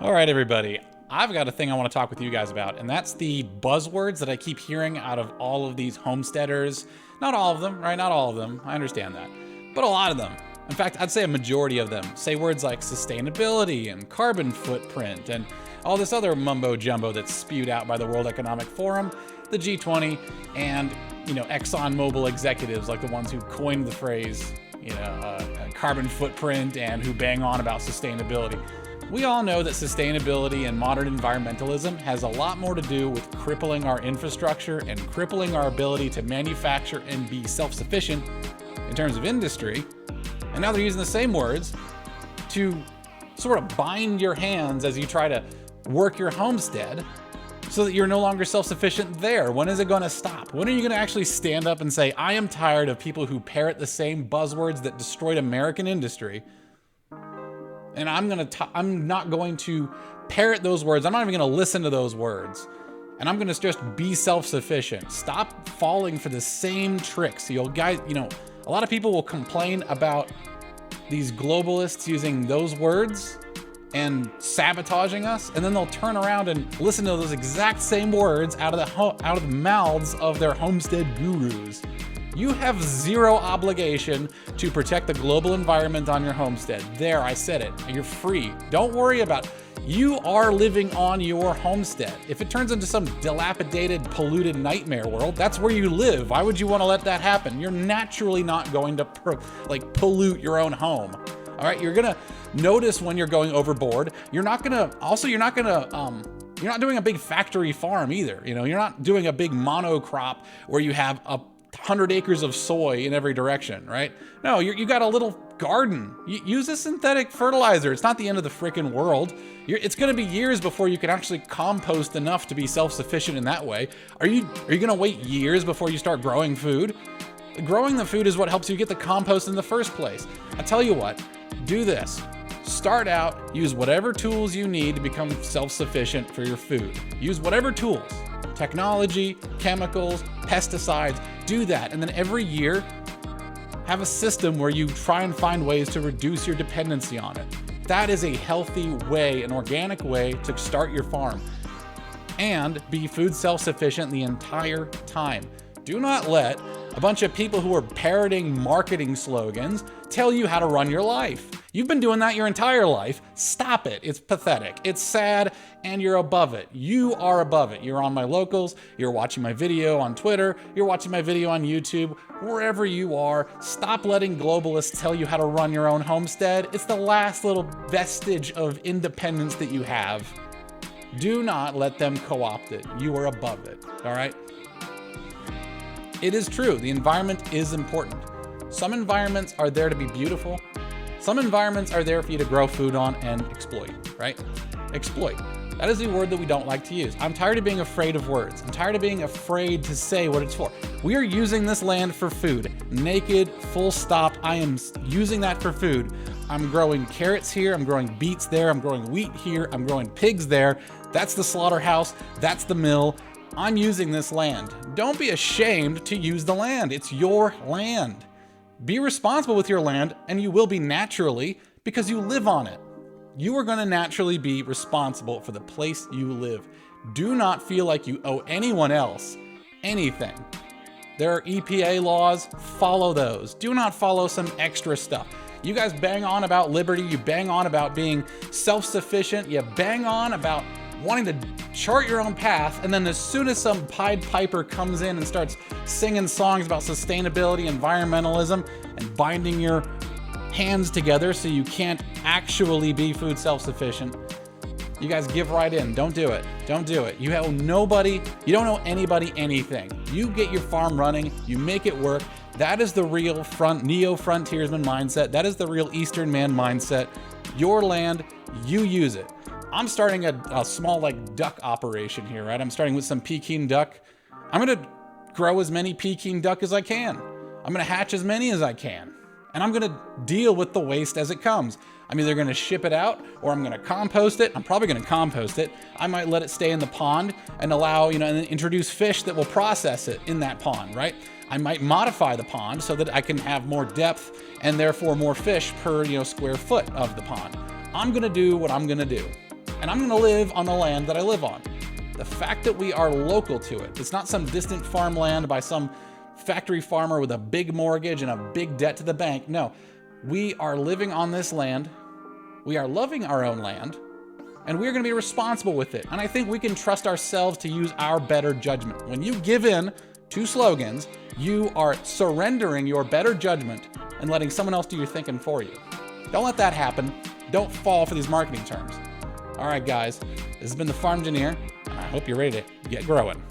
All right, everybody. I've got a thing I want to talk with you guys about, and that's the buzzwords that I keep hearing out of all of these homesteaders. Not all of them, right? Not all of them. I understand that. But a lot of them. In fact, I'd say a majority of them say words like sustainability and carbon footprint and all this other mumbo jumbo that's spewed out by the World Economic Forum, the G20, and, Exxon executives like the ones who coined the phrase, carbon footprint and who bang on about sustainability. We all know that sustainability and modern environmentalism has a lot more to do with crippling our infrastructure and crippling our ability to manufacture and be self-sufficient in terms of industry. And now they're using the same words to sort of bind your hands as you try to work your homestead so that you're no longer self-sufficient there. When is it going to stop? When are you going to actually stand up and say, I am tired of people who parrot the same buzzwords that destroyed American industry, and I'm not going to parrot those words. I'm not even going to listen to those words. And I'm going to just be self-sufficient. Stop falling for the same tricks. A lot of people will complain about these globalists using those words and sabotaging us, and then they'll turn around and listen to those exact same words out of the mouths of their homestead gurus. You have zero obligation to protect the global environment on your homestead. There, I said it. You're free. Don't worry about it. You are living on your homestead. If it turns into some dilapidated, polluted nightmare world, that's where you live. Why would you want to let that happen? You're naturally not going to pollute your own home. All right, you're gonna notice when you're going overboard. You're not doing a big factory farm either. You're not doing a big monocrop where you have 100 acres of soy in every direction, right? No, you got a little garden. Use a synthetic fertilizer. It's not the end of the freaking world. It's going to be years before you can actually compost enough to be self-sufficient in that way. Are you going to wait years before you start growing food? Growing the food is what helps you get the compost in the first place. I tell you what, do this. Start out, use whatever tools you need to become self-sufficient for your food. Use whatever tools. Technology, chemicals, pesticides, do that. And then every year, have a system where you try and find ways to reduce your dependency on it. That is a healthy way, an organic way to start your farm and be food self-sufficient the entire time. Do not let a bunch of people who are parroting marketing slogans tell you how to run your life. You've been doing that your entire life. Stop it. It's pathetic. It's sad, and you're above it. You are above it. You're on my locals. You're watching my video on Twitter. You're watching my video on YouTube. Wherever you are, stop letting globalists tell you how to run your own homestead. It's the last little vestige of independence that you have. Do not let them co-opt it. You are above it. All right? It is true. The environment is important. Some environments are there to be beautiful. Some environments are there for you to grow food on and exploit, right? Exploit. That is the word that we don't like to use. I'm tired of being afraid of words. I'm tired of being afraid to say what it's for. We are using this land for food. Naked, full stop. I am using that for food. I'm growing carrots here. I'm growing beets there. I'm growing wheat here. I'm growing pigs there. That's the slaughterhouse. That's the mill. I'm using this land. Don't be ashamed to use the land. It's your land. Be responsible with your land, and you will be naturally, because you live on it. You are going to naturally be responsible for the place you live. Do not feel like you owe anyone else anything. There are EPA laws. Follow those. Do not follow some extra stuff. You guys bang on about liberty. You bang on about being self-sufficient. You bang on about wanting to chart your own path, and then as soon as some Pied Piper comes in and starts singing songs about sustainability, environmentalism, and binding your hands together so you can't actually be food self-sufficient, you guys give right in. Don't do it. Don't do it. You don't owe anybody anything. You get your farm running, you make it work. That is the real neo-frontiersman mindset. That is the real Eastern man mindset. Your land, you use it. I'm starting a small duck operation here, right? I'm starting with some Peking duck. I'm gonna grow as many Peking duck as I can. I'm gonna hatch as many as I can. And I'm gonna deal with the waste as it comes. I'm either gonna ship it out or I'm gonna compost it. I'm probably gonna compost it. I might let it stay in the pond and allow, and then introduce fish that will process it in that pond, right? I might modify the pond so that I can have more depth and therefore more fish per, square foot of the pond. I'm gonna do what I'm gonna do. and I'm gonna live on the land that I live on. The fact that we are local to it, it's not some distant farmland by some factory farmer with a big mortgage and a big debt to the bank. No, we are living on this land, we are loving our own land, and we're gonna be responsible with it. And I think we can trust ourselves to use our better judgment. When you give in to slogans, you are surrendering your better judgment and letting someone else do your thinking for you. Don't let that happen. Don't fall for these marketing terms. All right, guys, this has been the Farm Engineer, and I hope you're ready to get growing.